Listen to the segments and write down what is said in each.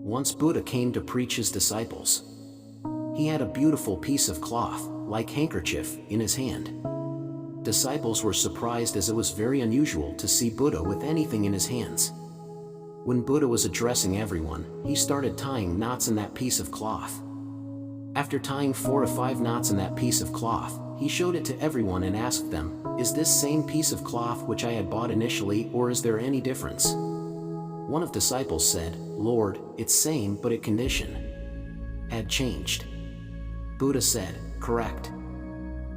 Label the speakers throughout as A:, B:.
A: Once Buddha came to preach his disciples. He had a beautiful piece of cloth, like handkerchief, in his hand. Disciples were surprised as it was very unusual to see Buddha with anything in his hands. When Buddha was addressing everyone, he started tying knots in that piece of cloth. After tying 4 to 5 knots in that piece of cloth, he showed it to everyone and asked them, "Is this same piece of cloth which I had bought initially, or is there any difference?" One of the disciples said, "Lord, it's same, but its condition had changed." Buddha said, "Correct.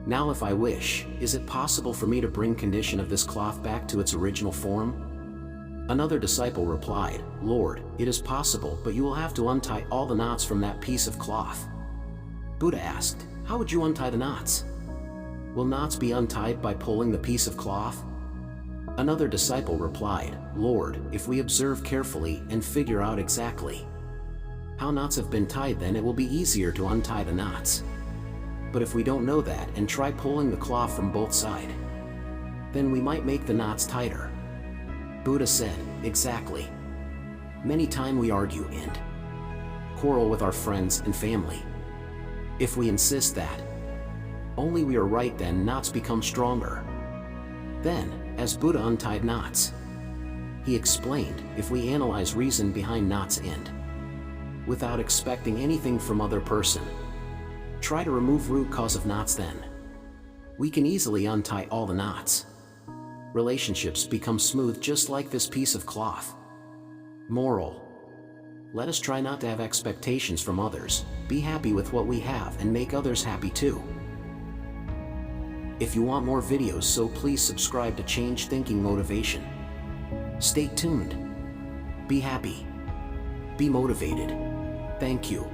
A: Now if I wish, is it possible for me to bring condition of this cloth back to its original form?" Another disciple replied, "Lord, it is possible, but you will have to untie all the knots from that piece of cloth." Buddha asked, "How would you untie the knots? Will knots be untied by pulling the piece of cloth?" Another disciple replied, "Lord, if we observe carefully and figure out exactly how knots have been tied, then it will be easier to untie the knots. But if we don't know that and try pulling the cloth from both sides, then we might make the knots tighter." Buddha said, "Exactly. Many times we argue and quarrel with our friends and family. If we insist that only we are right, then knots become stronger." Then, as Buddha untied knots, he explained, if we analyze reason behind knots and, without expecting anything from other person, try to remove root cause of knots, then we can easily untie all the knots. Relationships become smooth just like this piece of cloth. Moral: let us try not to have expectations from others, be happy with what we have and make others happy too. If you want more videos, so please subscribe to Change Thinking Motivation. Stay tuned. Be happy. Be motivated. Thank you.